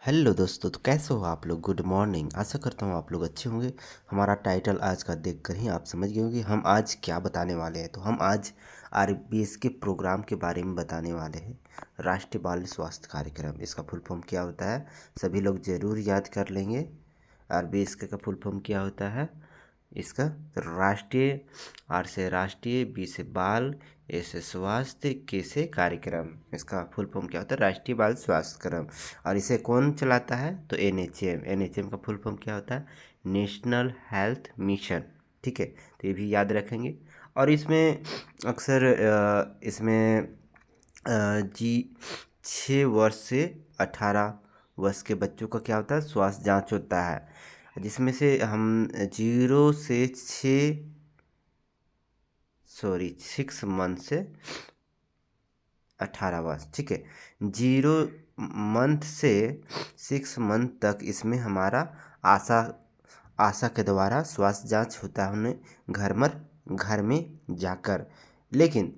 Hello दोस्तों, तो कैसे हो आप लोग। Good morning. आशा करता हूँ आप लोग अच्छे होंगे। हमारा टाइटल आज का देखकर ही आप समझ गए होंगे हम आज क्या बताने वाले हैं। तो हम आज आरबीएस के प्रोग्राम के बारे में बताने वाले हैं। राष्ट्रीय बाल स्वास्थ्य कार्यक्रम, इसका फुल फॉर्म क्या होता है सभी लोग ज़रूर याद कर लेंगे। आरबीएस का फुल फॉर्म क्या होता है इसका। राष्ट्रीय, आर से राष्ट्रीय, बी से बाल, ए से स्वास्थ्य, के से कार्यक्रम। इसका फुल फॉर्म क्या होता है, राष्ट्रीय बाल स्वास्थ्य कार्यक्रम। और इसे कौन चलाता है तो एनएचएम। एनएचएम का फुल फॉर्म क्या होता है, नेशनल हेल्थ मिशन। ठीक है, तो ये भी याद रखेंगे। और इसमें अक्सर इसमें जी 6 वर्ष से 18 वर्ष के बच्चों का क्या होता है, स्वास्थ्य जांच होता है, जिसमें से हम 6 मंथ से 18 वर्ष। ठीक है, 0 मंथ से 6 मंथ तक इसमें हमारा आशा के द्वारा स्वास्थ्य जांच होता है उन्हें घर में जाकर। लेकिन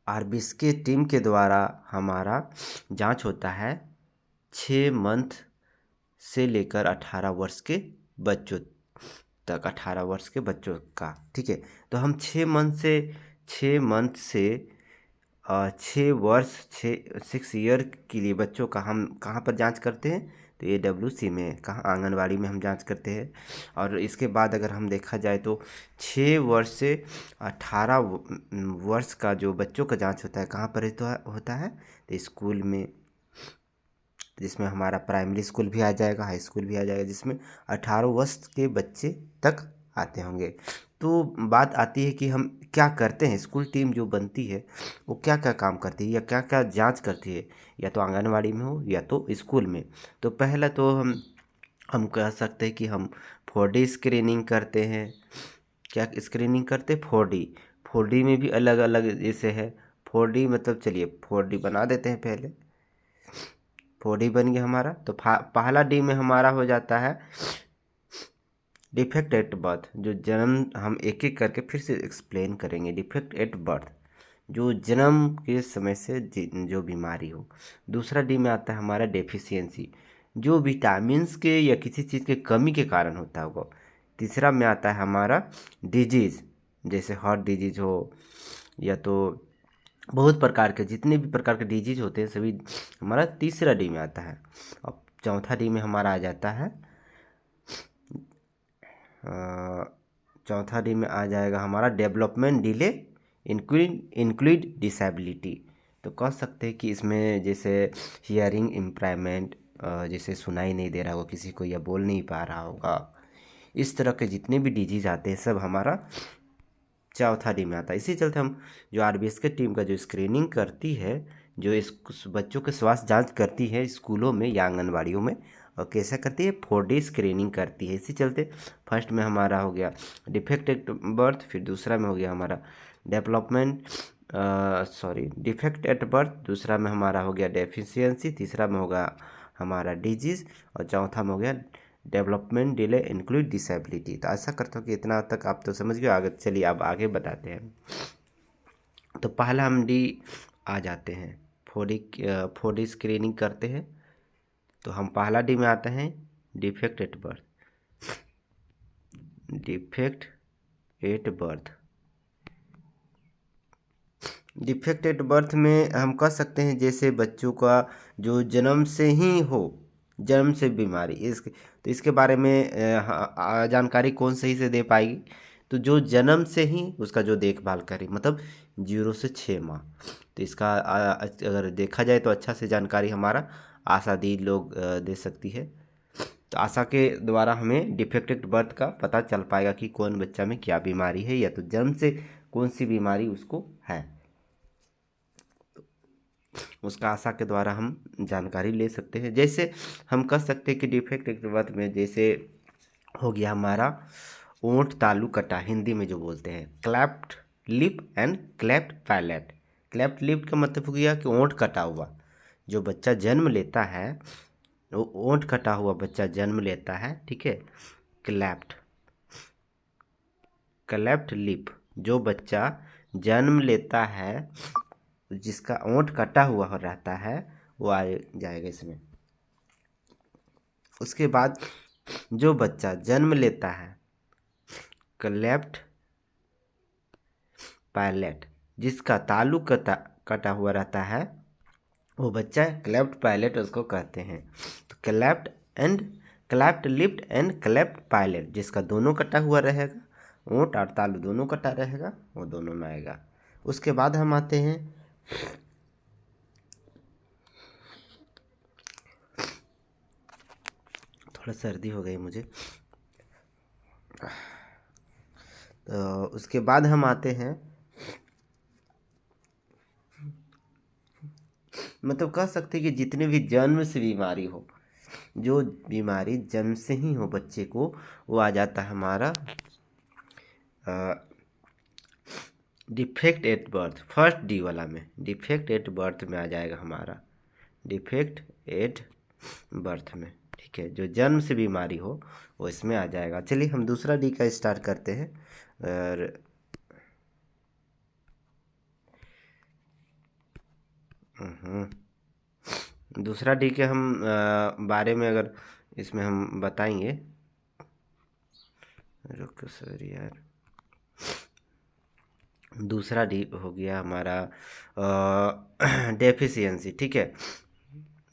आरबीएस के टीम के द्वारा हमारा जांच होता है 6 मंथ से लेकर 18 वर्ष के बच्चों तक, 18 वर्ष के बच्चों का। ठीक है, तो हम 6 मंथ से 6 वर्ष 6 ईयर के लिए बच्चों का हम कहाँ पर जांच करते हैं तो AWC में, कहाँ, आंगनवाड़ी में हम जांच करते हैं। और इसके बाद अगर हम देखा जाए तो 6 वर्ष से 18 वर्ष का जो बच्चों का जांच होता है कहाँ पर होता है तो स्कूल में, जिसमें हमारा प्राइमरी स्कूल भी आ जाएगा, हाई स्कूल भी आ जाएगा, जिसमें 18 वर्ष के बच्चे तक आते होंगे। तो बात आती है कि हम क्या करते हैं, स्कूल टीम जो बनती है वो क्या क्या काम करती है या क्या क्या जांच करती है, या तो आंगनवाड़ी में हो या तो स्कूल में। तो पहला तो हम कह सकते हैं कि हम 4D स्क्रीनिंग करते हैं। क्या स्क्रीनिंग करते हैं, 4D में भी अलग अलग जैसे है। 4D मतलब, चलिए 4D बना देते हैं पहले। 4D बन गया हमारा। तो पहला डी में हमारा हो जाता है डिफेक्ट एट बर्थ, जो जन्म, हम एक एक करके फिर से एक्सप्लेन करेंगे। डिफेक्ट एट बर्थ, जो जन्म के समय से जो बीमारी हो। दूसरा डी में आता है हमारा डेफिशिएंसी, जो विटामिन्स के या किसी चीज़ के कमी के कारण होता होगा। तीसरा में आता है हमारा डिजीज़, जैसे हार्ट डिजीज हो, या तो बहुत प्रकार के जितने भी प्रकार के डिजीज होते हैं सभी हमारा तीसरा डी में आता है। और चौथा डी में हमारा आ जाता है, चौथा डी में आ जाएगा हमारा डेवलपमेंट डिले इंक्लूड डिसेबिलिटी। तो कह सकते हैं कि इसमें जैसे हियरिंग इम्प्रूवमेंट, जैसे सुनाई नहीं दे रहा होगा किसी को या बोल नहीं पा रहा होगा, इस तरह के जितने भी डिजीज आते हैं सब हमारा चौथा डी में आता है। इसी चलते हम जो आरबीएस के टीम का जो स्क्रीनिंग करती है, जो इस बच्चों के स्वास्थ्य जांच करती है स्कूलों में या आंगनवाड़ियों में, और कैसा करती है, 4D स्क्रीनिंग करती है। इसी चलते फर्स्ट में हमारा हो गया डिफेक्ट एट बर्थ, फिर दूसरा में हो गया हमारा डिफेक्ट एट बर्थ, दूसरा में हमारा हो गया डेफिशिएंसी, तीसरा में होगा हमारा डिजीज़, और चौथा में हो गया डेवलपमेंट डिले इंक्लूड डिसेबिलिटी। तो ऐसा करता हूँ कि इतना तक आप तो समझ गए। आगे चलिए अब आगे बताते हैं। तो पहला हम डी आ जाते हैं, 4D स्क्रीनिंग करते हैं। तो हम पहला डी में आते हैं defect at birth. Defect at birth, defect at birth में हम कह सकते हैं जैसे बच्चों का जो जन्म से ही हो, जन्म से बीमारी, तो इसके बारे में जानकारी कौन सही से दे पाएगी, तो जो जन्म से ही उसका जो देखभाल करे, मतलब 0 से 6 माह। तो इसका अगर देखा जाए तो अच्छा से जानकारी हमारा आशा दी लोग दे सकती है। तो आशा के द्वारा हमें डिफेक्ट एट बर्थ का पता चल पाएगा कि कौन बच्चा में क्या बीमारी है, या तो जन्म से कौन सी बीमारी उसको है, उसका आशा के द्वारा हम जानकारी ले सकते हैं। जैसे हम कह सकते हैं कि डिफेक्ट एट बर्थ में जैसे हो गया हमारा ओंठ तालू कटा, हिंदी में जो बोलते हैं cleft lip and cleft palate. Cleft lip का मतलब हो गया कि ओंठ कटा हुआ, जो बच्चा जन्म लेता है, वो ओंठ कटा हुआ बच्चा जन्म लेता है। ठीक है, क्लेफ्ट क्लेफ्ट लिप, जो बच्चा जन्म लेता है जिसका ओंठ कटा हुआ रहता है वो आ जाएगा इसमें। उसके बाद जो बच्चा जन्म लेता है क्लेफ्ट पैलेट, जिसका तालु कटा हुआ रहता है, वो बच्चा क्लेफ्ट पैलेट उसको कहते हैं। तो cleft lipped and cleft palate, जिसका दोनों कटा हुआ रहेगा, ओंठ और तालु दोनों कटा रहेगा, वो दोनों में आएगा। उसके बाद हम आते हैं थोड़ा सर्दी हो गई मुझे, तो उसके बाद हम आते हैं, मतलब कह सकते हैं कि जितने भी जन्म से बीमारी हो, जो बीमारी जन्म से ही हो बच्चे को, वो आ जाता है हमारा defect at birth. First D वाला में डिफेक्ट एट बर्थ में आ जाएगा हमारा, डिफेक्ट एट बर्थ में, ठीक है। जो जन्म से बीमारी हो वो इसमें आ जाएगा। चलिए हम दूसरा डी का स्टार्ट करते हैं। और दूसरा डी के हम बारे में अगर इसमें हम बताएंगे, रुको सर यार, दूसरा डी हो गया हमारा डेफिशिएंसी, ठीक है।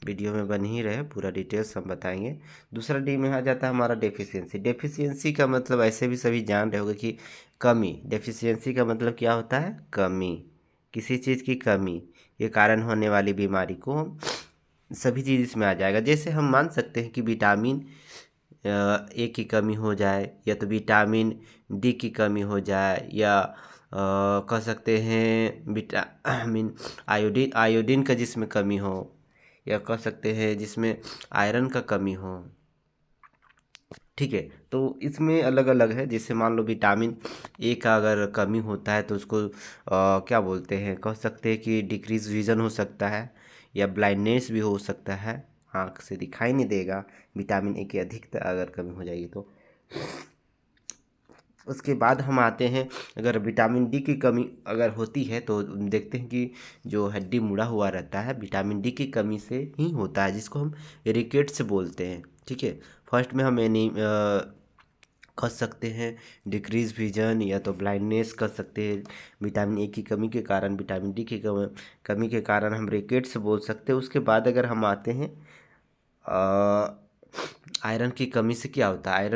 वीडियो में बन ही रहे, पूरा डिटेल्स हम बताएंगे। दूसरा डी में आ जाता है हमारा डेफिशिएंसी। डेफिशिएंसी का मतलब ऐसे भी सभी जान रहे होंगे कि कमी। डेफिशिएंसी का मतलब क्या होता है? कमी, किसी चीज़ की कमी के कारण होने वाली बीमारी को हम सभी चीज़ इसमें आ जाएगा। जैसे हम मान सकते हैं कि विटामिन ए की कमी हो जाए, या तो विटामिन डी की कमी हो जाए, या कह सकते हैं विटामिन आयोडीन का जिसमें कमी हो, या कह सकते हैं जिसमें आयरन का कमी हो, ठीक है। तो इसमें अलग अलग है। जैसे मान लो विटामिन ए का अगर कमी होता है तो उसको क्या बोलते हैं, कह सकते हैं कि डिक्रीज विजन हो सकता है, या ब्लाइंडनेस भी हो सकता है, आँख से दिखाई नहीं देगा विटामिन ए की अधिकता अगर कमी हो जाएगी तो। उसके बाद हम आते हैं, अगर विटामिन डी की कमी अगर होती है तो देखते हैं कि जो हड्डी मुड़ा हुआ रहता है विटामिन डी की कमी से ही होता है, जिसको हम रिकेट्स बोलते हैं, ठीक है। फर्स्ट में हम कह सकते हैं डिक्रीज विजन, या तो ब्लाइंडनेस कर सकते हैं विटामिन ए की कमी के कारण। विटामिन डी की कमी के कारण हम रिकेट्स बोल सकते हैं। उसके बाद अगर हम आते हैं आयरन की कमी से क्या होता है,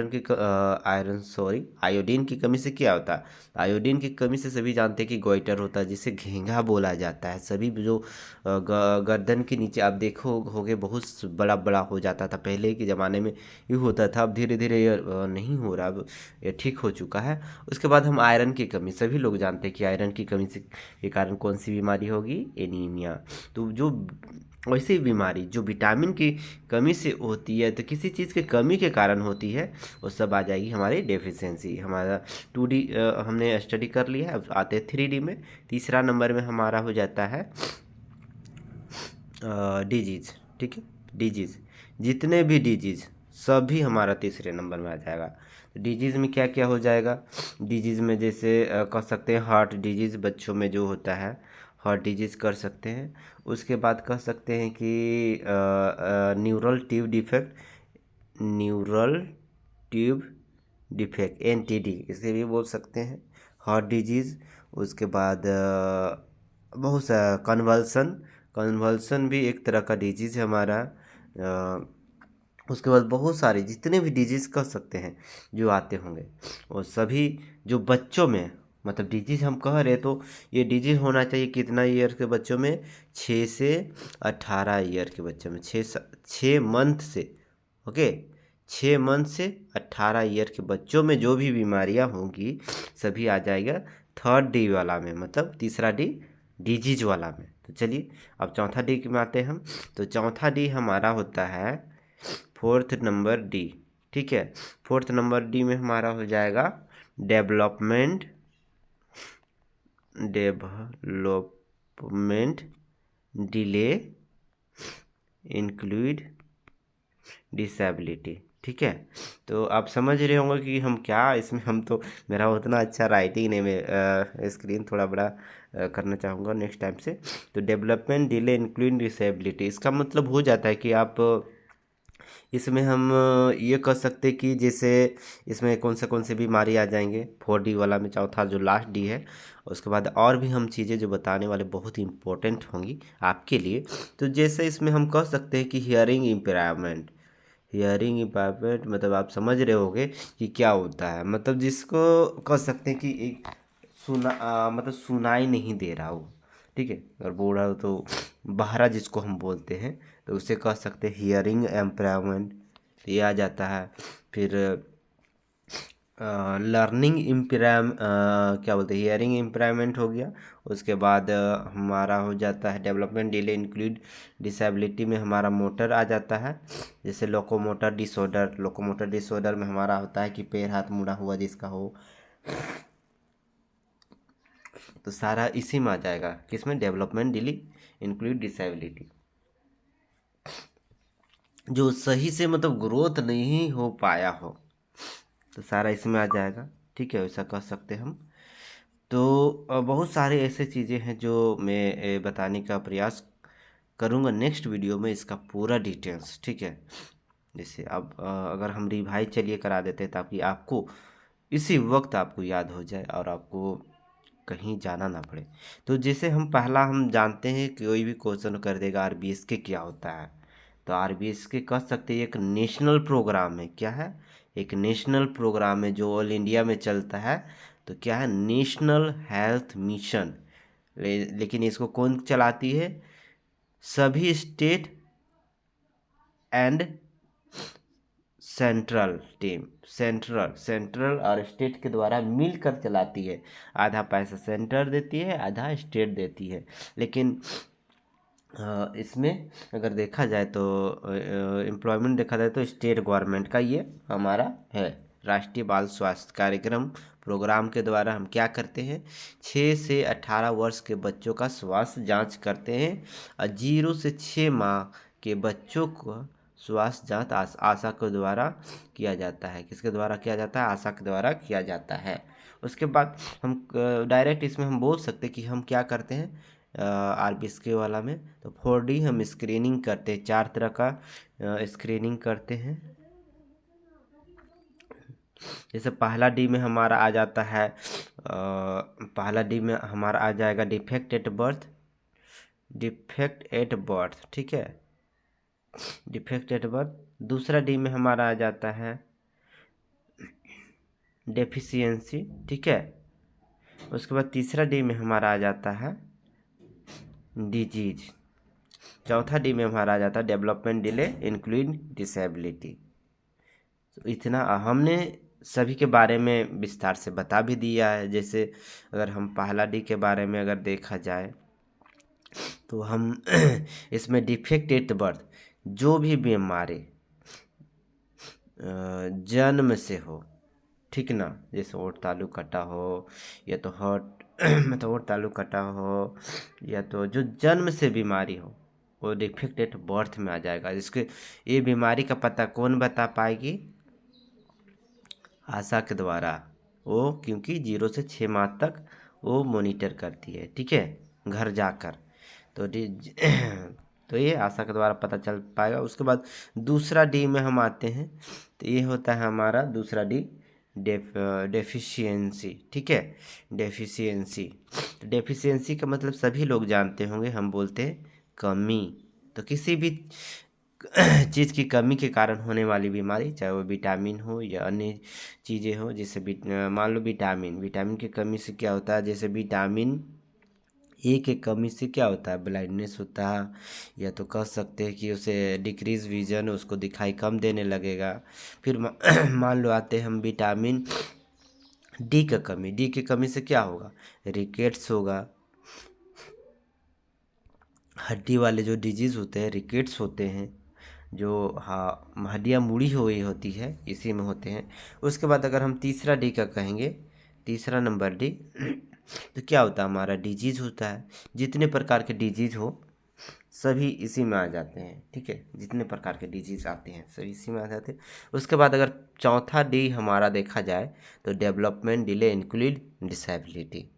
आयोडीन की कमी से क्या होता है। आयोडीन की कमी से सभी जानते हैं कि गोइटर होता है, जिसे घेंघा बोला जाता है। सभी जो गर्दन के नीचे आप देखो होगे बहुत बड़ा बड़ा हो जाता था, पहले के ज़माने में ये होता था, अब धीरे धीरे ये नहीं हो रहा, अब ये ठीक हो चुका है। उसके बाद हम आयरन की कमी, सभी लोग जानते हैं कि आयरन की कमी से के कारण कौन सी बीमारी होगी, एनीमिया। तो जो वैसी बीमारी जो विटामिन की कमी से होती है, तो किसी चीज़ के कमी के कारण होती है, वो सब आ जाएगी हमारी डेफिशिएंसी। हमारा 2D हमने स्टडी कर लिया है। अब आते हैं 3D में। तीसरा नंबर में हमारा हो जाता है डिजीज़, ठीक है। डिजीज़, जितने भी डिजीज़ सभी हमारा तीसरे नंबर में आ जाएगा। डिजीज़ में क्या क्या हो जाएगा? डिजीज़ में जैसे कह सकते हैं हार्ट डिजीज़, बच्चों में जो होता है हार्ट डिजीज़ कर सकते हैं। उसके बाद कह सकते हैं कि न्यूरल ट्यूब डिफेक्ट NTD इसे भी बोल सकते हैं, हार्ट डिजीज़। उसके बाद बहुत सा कन्वल्सन भी एक तरह का डिजीज़ है हमारा। उसके बाद बहुत सारे जितने भी डिजीज़ कह सकते हैं जो आते होंगे, वो सभी जो बच्चों में, मतलब डिजीज़ हम कह रहे तो ये डिजीज़ होना चाहिए कितना ईयर के बच्चों में? 6 से 18 ईयर के बच्चों में, 6 मंथ से, ओके, 6 मंथ से 18 ईयर के बच्चों में जो भी बीमारियां होंगी सभी आ जाएगा थर्ड डी वाला में, मतलब तीसरा डी डिजीज वाला में। तो चलिए अब चौथा डी में आते हैं हम। तो चौथा डी हमारा होता है फोर्थ नंबर डी, ठीक है। फोर्थ नंबर डी में हमारा हो जाएगा डेवलपमेंट डिले इंक्लूड डिसेबिलिटी, ठीक है। तो आप समझ रहे होंगे कि हम क्या इसमें, हम तो मेरा उतना अच्छा राइटिंग नहीं, मैं स्क्रीन थोड़ा बड़ा करना चाहूँगा नेक्स्ट टाइम से। तो डेवलपमेंट डिले इंक्लूड डिसेबिलिटी, इसका मतलब हो जाता है कि आप इसमें हम ये कह सकते कि जैसे इसमें कौन से बीमारी आ जाएंगे 4D वाला में, चौथा जो लास्ट डी है। उसके बाद और भी हम चीज़ें जो बताने वाले बहुत ही इम्पोर्टेंट होंगी आपके लिए। तो जैसे इसमें हम कह सकते हैं कि हियरिंग इम्पेयरमेंट। हियरिंग इम्पेयरमेंट मतलब आप समझ रहे होगे कि क्या होता है। मतलब जिसको कह सकते हैं कि एक मतलब सुनाई नहीं दे रहा हो, ठीक है। अगर बूढ़ा हो तो बहरा जिसको हम बोलते हैं, तो उसे कह सकते हैं हियरिंग एम्पेयरमेंट। ये आ जाता है। फिर लर्निंग क्या बोलते हैं, हियरिंग इम्पेयरमेंट हो गया। उसके बाद हमारा हो जाता है डेवलपमेंट डिले इंक्लूड डिसेबिलिटी में हमारा मोटर आ जाता है। जैसे लोकोमोटर डिसऑर्डर, लोकोमोटर डिसऑर्डर में हमारा होता है कि पैर हाथ मुड़ा हुआ जिसका हो, तो सारा इसी में आ जाएगा। किसमें? Development delay include disability. जो सही से मतलब ग्रोथ नहीं हो पाया हो, तो सारा इसमें आ जाएगा, ठीक है। वैसा कह सकते हैं हम। तो बहुत सारे ऐसे चीज़ें हैं जो मैं बताने का प्रयास करूँगा नेक्स्ट वीडियो में, इसका पूरा डिटेल्स, ठीक है। जैसे अब अगर हम रिवाइज चलिए करा देते हैं ताकि आपको इसी वक्त आपको याद हो जाए और आपको कहीं जाना ना पड़े। तो जैसे हम जानते हैं कि कोई भी क्वेश्चन कर देगा आरबीएसके क्या होता है। तो आरबीएसके कह सकते हैं एक नेशनल प्रोग्राम है। क्या है? एक नेशनल प्रोग्राम है जो ऑल इंडिया में चलता है। तो क्या है? National health mission. लेकिन इसको कौन चलाती है? सभी state and central team, central और स्टेट के द्वारा मिलकर चलाती है। आधा पैसा सेंटर देती है, आधा स्टेट देती है। लेकिन इसमें अगर देखा जाए तो एम्प्लॉयमेंट देखा जाए तो स्टेट गवर्नमेंट का ये हमारा है। राष्ट्रीय बाल स्वास्थ्य कार्यक्रम प्रोग्राम के द्वारा हम क्या करते हैं? 6 से 18 वर्ष के बच्चों का स्वास्थ्य जांच करते हैं। और 0 से 6 माह के बच्चों को स्वास्थ्य जांच आशा के द्वारा किया जाता है। किसके द्वारा किया जाता है? आशा के द्वारा किया जाता है। उसके बाद हम डायरेक्ट इसमें हम बोल सकते कि हम क्या करते हैं आरबीएसके वाला में। तो 4D हम स्क्रीनिंग करते हैं, 4 तरह का स्क्रीनिंग करते हैं। जैसे पहला डी में हमारा आ जाता है पहला डी में हमारा आ जाएगा defect at birth, defect at birth, ठीक है, डिफेक्ट एट बर्थ। दूसरा डी में हमारा आ जाता है डेफिशिएंसी, ठीक है। उसके बाद तीसरा डी में हमारा आ जाता है डिजीज। चौथा डी में हमारा आ जाता है डेवलपमेंट डिले इंक्लूड डिसेबिलिटी। तो इतना हमने सभी के बारे में विस्तार से बता भी दिया है। जैसे अगर हम पहला डी के बारे में अगर देखा जाए तो हम इसमें डिफेक्ट एट बर्थ, जो भी बीमारी जन्म से हो, ठीक ना, जैसे ओट तालु कटा हो या तो हर्ट मतलब ओट तालु कटा हो या तो जो जन्म से बीमारी हो, वो डिफेक्ट एट बर्थ में आ जाएगा। जिसके ये बीमारी का पता कौन बता पाएगी? आशा के द्वारा। वो क्योंकि 0 से 6 माह तक वो मॉनिटर करती है, ठीक है, घर जाकर। तो तो ये आशा के द्वारा पता चल पाएगा। उसके बाद दूसरा डी में हम आते हैं, तो ये होता है हमारा दूसरा डी डेफिशिएंसी, ठीक है, डेफिशिएंसी। तो डेफिशिएंसी का मतलब सभी लोग जानते होंगे, हम बोलते हैं कमी। तो किसी भी चीज़ की कमी के कारण होने वाली बीमारी, चाहे वो विटामिन हो या अन्य चीज़ें हो। जैसे मान लो विटामिन की कमी से क्या होता है? जैसे विटामिन ए के कमी से क्या होता है? ब्लाइंडनेस होता है, या तो कह सकते हैं कि उसे डिक्रीज विजन, उसको दिखाई कम देने लगेगा। फिर मान लो आते हैं हम विटामिन डी का कमी। डी की कमी से क्या होगा? रिकेट्स होगा। हड्डी वाले जो डिजीज़ होते हैं रिकेट्स होते हैं, जो हाँ हड्डियाँ मुड़ी हुई होती है, इसी में होते हैं। उसके बाद अगर हम तीसरा डी का कहेंगे, तीसरा नंबर डी, तो क्या होता है? हमारा डिजीज़ होता है। जितने प्रकार के डिजीज़ हो सभी इसी में आ जाते हैं, ठीक है। जितने प्रकार के डिजीज़ आते हैं सभी इसी में आ जाते हैं। उसके बाद अगर चौथा डी हमारा देखा जाए तो डेवलपमेंट डिले इंक्लूड डिसेबिलिटी,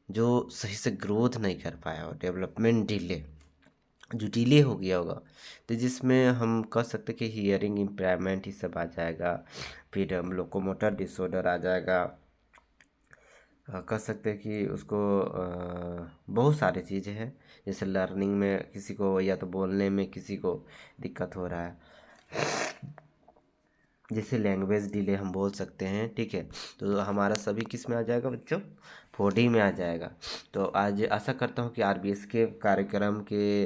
जो सही से ग्रोथ नहीं कर पाया हो, डेवलपमेंट डिले। जो डिले हो गया होगा, तो जिसमें हम कह सकते हैं कि हियरिंग इम्पेयरमेंट ही सब आ जाएगा। फिर हम लोग को मोटर डिसऑर्डर आ जाएगा। कह सकते हैं कि उसको बहुत सारी चीज़ें हैं, जैसे लर्निंग में किसी को या तो बोलने में किसी को दिक्कत हो रहा है, जैसे लैंग्वेज डिले हम बोल सकते हैं। ठीक है, तो हमारा सभी किस में आ जाएगा बच्चों, 4D में आ जाएगा। तो आज आशा करता हूँ कि आरबीएस के कार्यक्रम के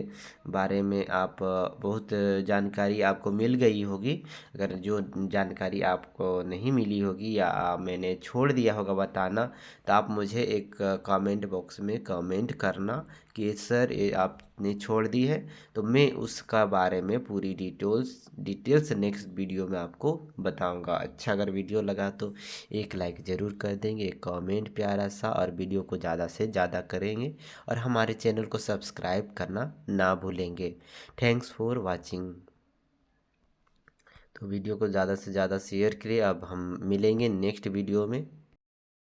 बारे में आप बहुत जानकारी आपको मिल गई होगी। अगर जो जानकारी आपको नहीं मिली होगी या मैंने छोड़ दिया होगा बताना, तो आप मुझे एक कमेंट बॉक्स में कमेंट करना कि सर ये आपने छोड़ दी है, तो मैं उसका बारे में पूरी डिटेल्स नेक्स्ट वीडियो में आपको बताऊंगा। अच्छा अगर वीडियो लगा तो एक लाइक ज़रूर कर देंगे, एक कमेंट प्यारा सा, और वीडियो को ज़्यादा से ज़्यादा करेंगे, और हमारे चैनल को सब्सक्राइब करना ना भूलेंगे। Thanks for watching. तो वीडियो को ज़्यादा से ज़्यादा शेयर करिए। अब हम मिलेंगे नेक्स्ट वीडियो में।